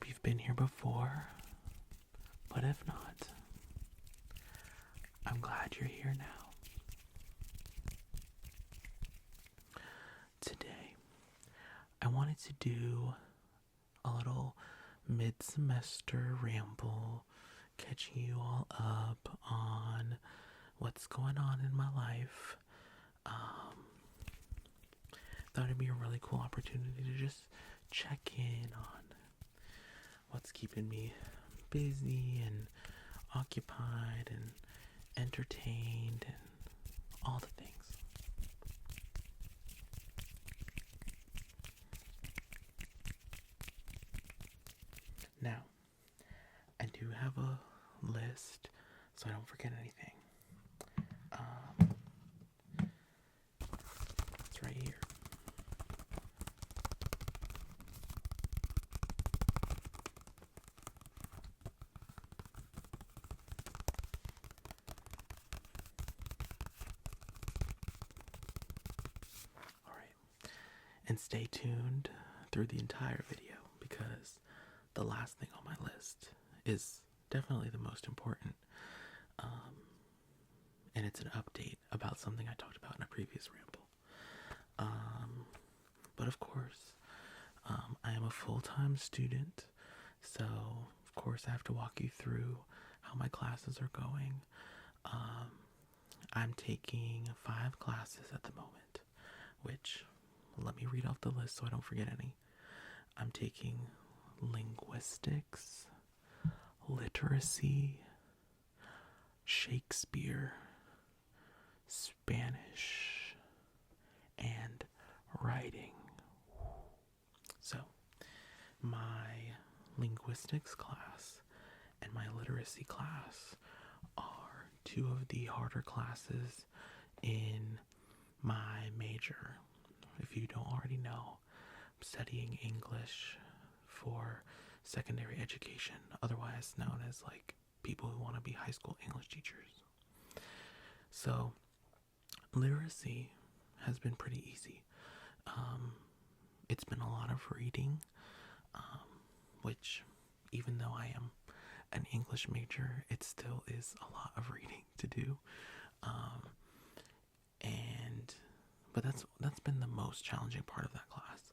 hope you've been here before, but if not, I'm glad you're here now. Today, I wanted to do a little mid-semester ramble, catching you all up on what's going on in my life. Thought it'd be a really cool opportunity to just check in on what's keeping me busy and occupied and entertained and all the things. Now, I do have a list so I don't forget anything. It's right here. And stay tuned through the entire video because the last thing on my list is definitely the most important. And it's an update about something I talked about in a previous ramble. But of course, I am a full-time student, so of course I have to walk you through how my classes are going. I'm taking 5 classes at the moment, which, let me read off the list so I don't forget any. I'm taking linguistics, literacy, Shakespeare, Spanish, and writing. So, my linguistics class and my literacy class are 2 of the harder classes in my major. If you don't already know, I'm studying English for secondary education, otherwise known as like people who want to be high school English teachers. So, literacy has been pretty easy. It's been a lot of reading, which, even though I am an English major, it still is a lot of reading to do. But that's been the most challenging part of that class.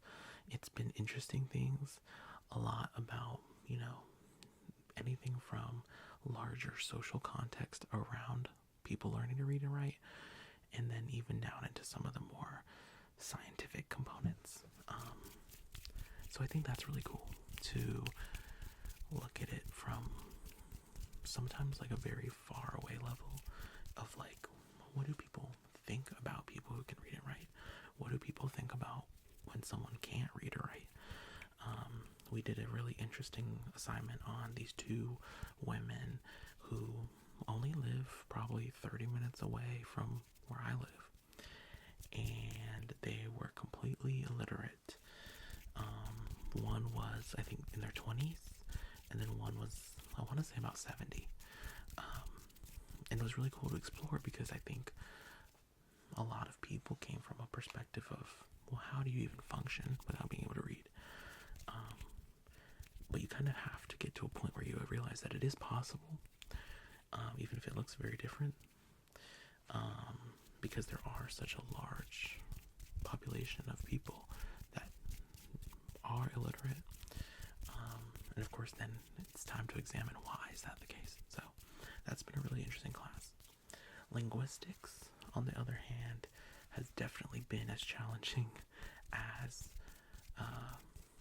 It's been interesting things, a lot about, anything from larger social context around people learning to read and write, and then even down into some of the more scientific components. So I think that's really cool to look at it from sometimes like a very far away level of like, what do people think about people who can read and write? What do people think about when someone can't read or write? We did a really interesting assignment on these 2 women who only live probably 30 minutes away from where I live, and they were completely illiterate. One was, I think, in their 20s, and then one was, I want to say, about 70. And it was really cool to explore because I think a lot of people came from a perspective of, well, how do you even function without being able to read? But you kind of have to get to a point where you realize that it is possible, even if it looks very different, because there are such a large population of people that are illiterate. And of course, then it's time to examine why is that the case. So that's been a really interesting class. Linguistics, on the other hand, has definitely been as challenging as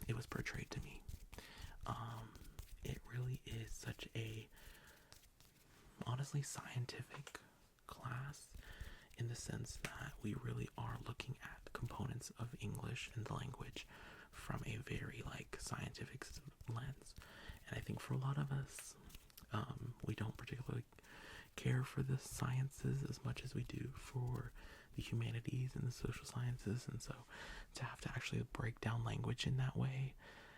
it was portrayed to me. It really is such a, honestly, scientific class in the sense that we really are looking at components of English and the language from a very scientific lens. And I think for a lot of us, we don't particularly care for the sciences as much as we do for the humanities and the social sciences, and so to have to actually break down language in that way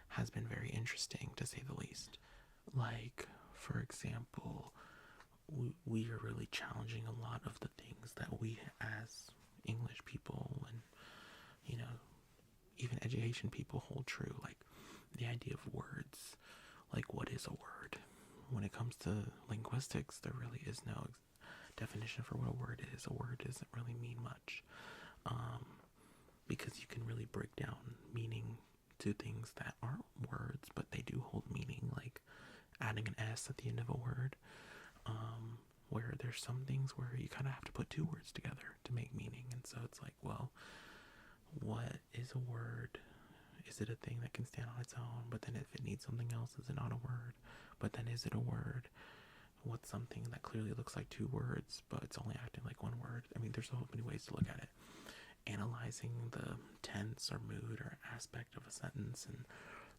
has been very interesting, to say the least. Like, for example, we are really challenging a lot of the things that we as English people and, even education people hold true, like the idea of words like, what is a word? When it comes to linguistics, there really is no definition for what a word is. A word doesn't really mean much, because you can really break down meaning to things that aren't words, but they do hold meaning, like adding an S at the end of a word, where there's some things where you kind of have to put two words together to make meaning. And so it's like, well, what is a word? Is it a thing that can stand on its own? But then if it needs something else, is it not a word? But then is it a word? What's something that clearly looks like two words, but it's only acting like one word? I mean, there's so many ways to look at it. Analyzing the tense or mood or aspect of a sentence and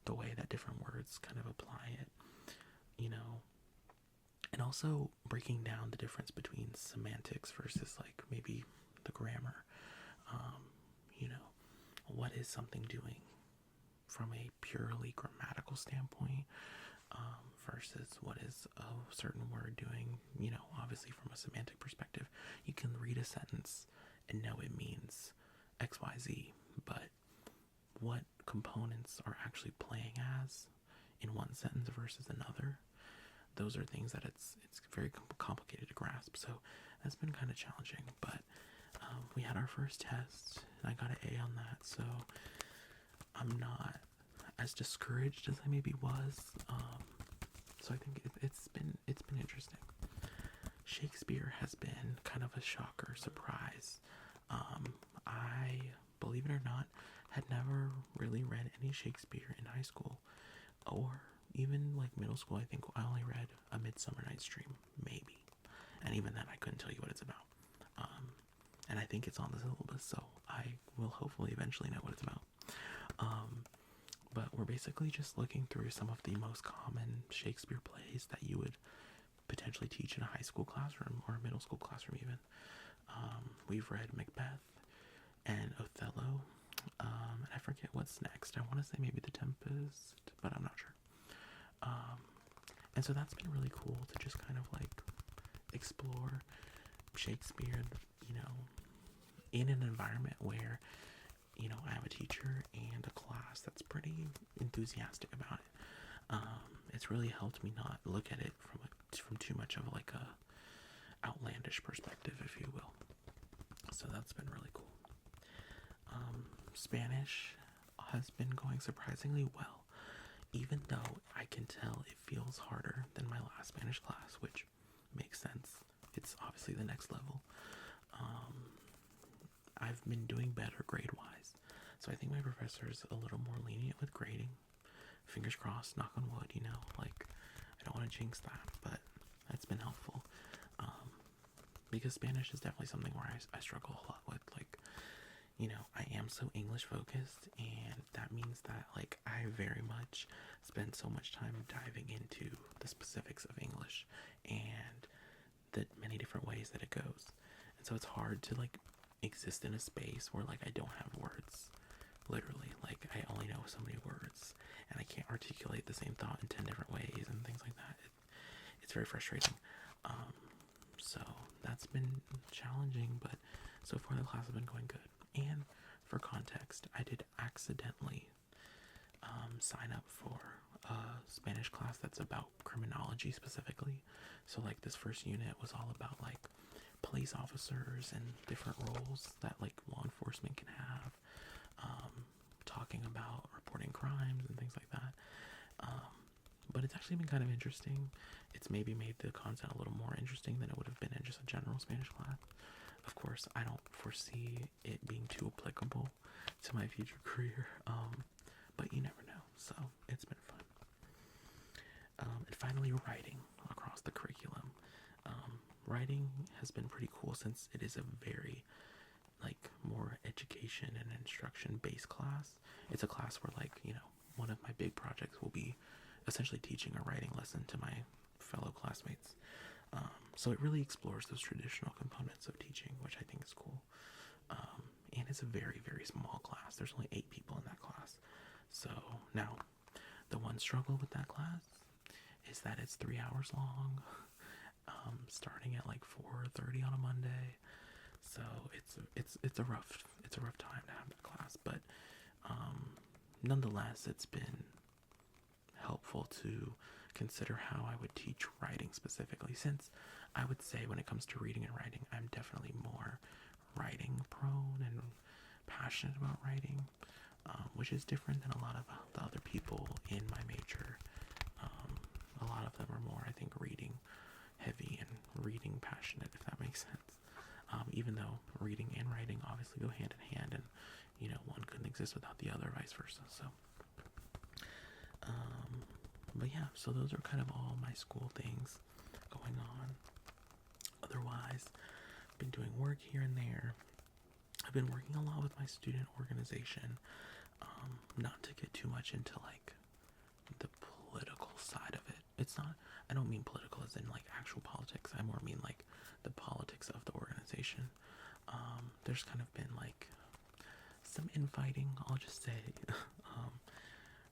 the way that different words kind of apply it, you know, and also breaking down the difference between semantics versus like maybe the grammar. You know, what is something doing from a purely grammatical standpoint, versus what is a certain word doing, you know, obviously from a semantic perspective. You can read a sentence and know it means XYZ, but what components are actually playing as in one sentence versus another, those are things that it's very complicated to grasp. So that's been kind of challenging, but we had our first test and I got an A on that, so I'm not as discouraged as I maybe was. So I think it's been interesting. Shakespeare has been kind of a shocker, surprise. I, believe it or not, had never really read any Shakespeare in high school, or even like middle school. I think I only read A Midsummer Night's Dream, maybe, and even then I couldn't tell you what it's about. And I think it's on the syllabus, so I will hopefully eventually know what it's about. But we're basically just looking through some of the most common Shakespeare plays that you would potentially teach in a high school classroom or a middle school classroom even. We've read Macbeth and Othello, and I forget what's next. I want to say maybe The Tempest, but I'm not sure. And so that's been really cool to just kind of like explore Shakespeare, you know, in an environment where, you know, I have a teacher and a class that's pretty enthusiastic about it. It's really helped me not look at it from too much of like a outlandish perspective, if you will. So that's been really cool. Spanish has been going surprisingly well, even though I can tell it feels harder than my last Spanish class, which makes sense. It's obviously the next level. I've been doing better grade-wise, so I think my professor is a little more lenient with grading. Fingers crossed, knock on wood, you know, like, I don't want to jinx that, but it's been helpful. Because Spanish is definitely something where I struggle a lot with, like, you know, I am so English focused, and that means that, like, I very much spend so much time diving into the specifics of English and the many different ways that it goes. And so it's hard to, like, exist in a space where, like, I don't have words. Literally, like, I only know so many words, and I can't articulate the same thought in 10 different ways and things like that. It's very frustrating. So that's been challenging, but so far the class has been going good. And for context, I did accidentally sign up for a Spanish class that's about criminology specifically. So like this first unit was all about like police officers and different roles that like law enforcement can have, talking about reporting crimes and things like that. But it's actually been kind of interesting. It's maybe made the content a little more interesting than it would have been in just a general Spanish class. Of course, I don't foresee it being too applicable to my future career, but you never know, so it's been fun. And finally, writing across the curriculum. Writing has been pretty cool since it is a very, like, more education and instruction based class. It's a class where, like, you know, one of my big projects will be essentially teaching a writing lesson to my fellow classmates. So it really explores those traditional components of teaching, which I think is cool. And it's a very, very small class. There's only 8 people in that class. So now, the one struggle with that class is that it's 3 hours long, starting at like 4:30 on a Monday. So it's a rough time to have that class, but nonetheless, it's been helpful helpful to consider how I would teach writing specifically, since I would say when it comes to reading and writing, I'm definitely more writing prone and passionate about writing, which is different than a lot of the other people in my major. A lot of them are more, I think, reading heavy and reading passionate, if that makes sense. Even though reading and writing obviously go hand in hand, and one couldn't exist without the other, vice versa. So, but yeah, so those are kind of all my school things going on. Otherwise, I've been doing work here and there. I've been working a lot with my student organization. Not to get too much into like the political side of it. It's not, I don't mean political as in like actual politics. I more mean like the politics of the organization. There's kind of been like some infighting, I'll just say,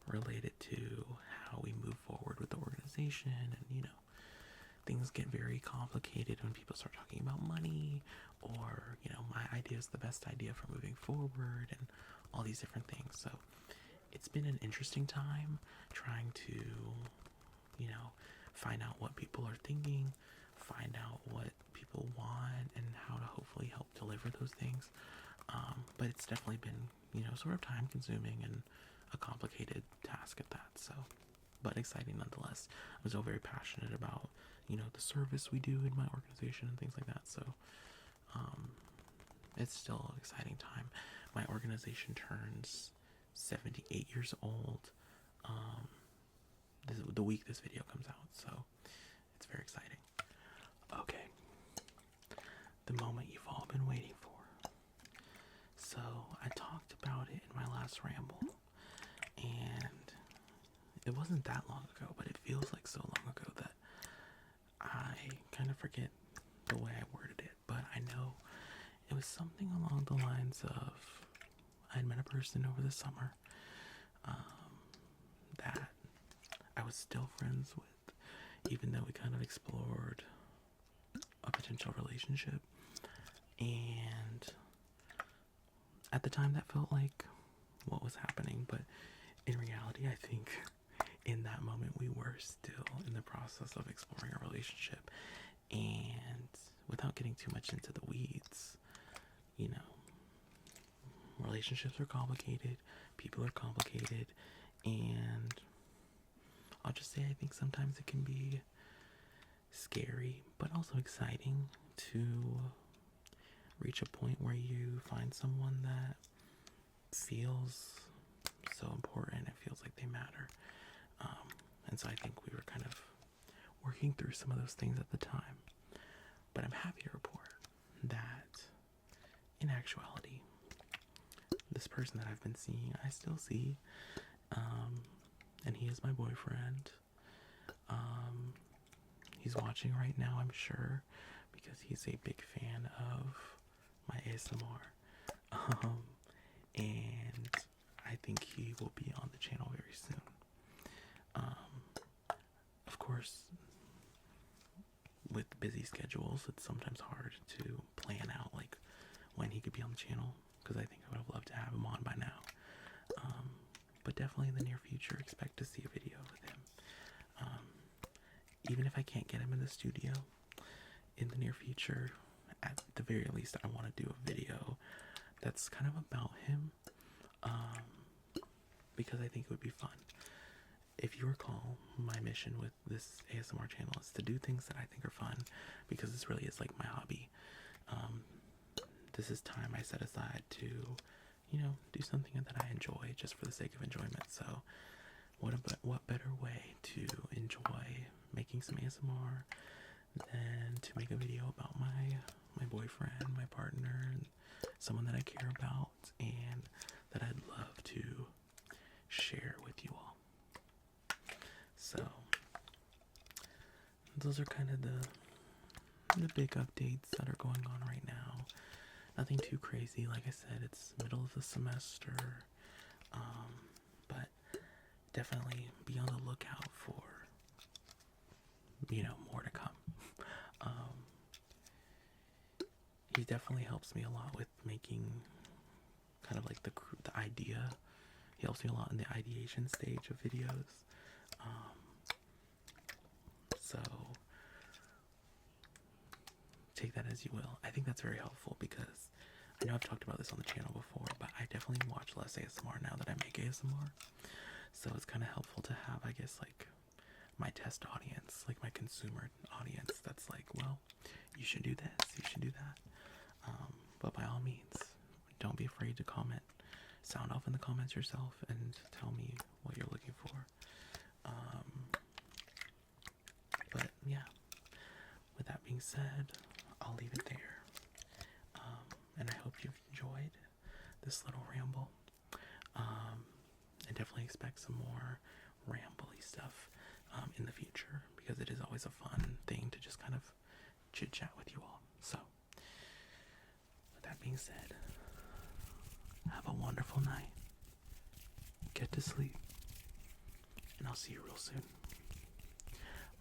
related to how we move forward with the organization, and things get very complicated when people start talking about money, or my idea is the best idea for moving forward, and all these different things. So it's been an interesting time trying to find out what people are thinking, find out what people want, and how to hopefully help deliver those things. But it's definitely been sort of time consuming and a complicated task at that. So, but exciting nonetheless. I'm still very passionate about the service we do in my organization and things like that. So it's still an exciting time. My organization turns 78 years old the week this video comes out, so it's very exciting. Okay, the moment you've all been waiting for. So I talked about it in my last ramble, and it wasn't that long ago, but it feels like so long ago that I kind of forget the way I worded it, but I know it was something along the lines of I had met a person over the summer that I was still friends with, even though we kind of explored a potential relationship. And at the time that felt like what was happening, but in reality, I think in that moment we were still in the process of exploring a relationship. And without getting too much into the weeds, relationships are complicated, people are complicated, and I'll just say I think sometimes it can be scary, but also exciting to reach a point where you find someone that feels so important, it feels like they matter. And so I think we were kind of working through some of those things at the time. But I'm happy to report that in actuality, this person that I've been seeing, I still see, and he is my boyfriend. He's watching right now, I'm sure, because he's a big fan of my ASMR. And I think he will be on the channel very soon. Of course, with busy schedules, it's sometimes hard to plan out like when he could be on the channel, because I think I would have loved to have him on by now. But definitely in the near future, expect to see a video with him. Even if I can't get him in the studio in the near future, at the very least, I want to do a video that's kind of about him, because I think it would be fun. If you recall, my mission with this ASMR channel is to do things that I think are fun, because this really is like my hobby. This is time I set aside to, do something that I enjoy just for the sake of enjoyment. So what better way to enjoy making some ASMR than to make a video about my boyfriend, my partner, and someone that I care about and that I'd love to share with you all. So those are kind of the big updates that are going on right now. Nothing too crazy. Like I said, it's middle of the semester, but definitely be on the lookout for more to come. He definitely helps me a lot with making kind of like the idea. He helps me a lot in the ideation stage of videos. as you will. I think that's very helpful because I know I've talked about this on the channel before, but I definitely watch less ASMR now that I make ASMR. So it's kind of helpful to have, I guess, like my test audience, like my consumer audience that's like, well, you should do this, you should do that. But by all means, don't be afraid to comment. Sound off in the comments yourself and tell me what you're looking for. But yeah, with that being said, I'll leave it there. And I hope you've enjoyed this little ramble. And definitely expect some more rambly stuff in the future, because it is always a fun thing to just kind of chit chat with you all. So, with that being said, have a wonderful night. Get to sleep. And I'll see you real soon.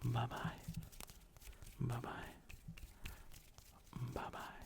Bye bye. Bye bye. Bye bye.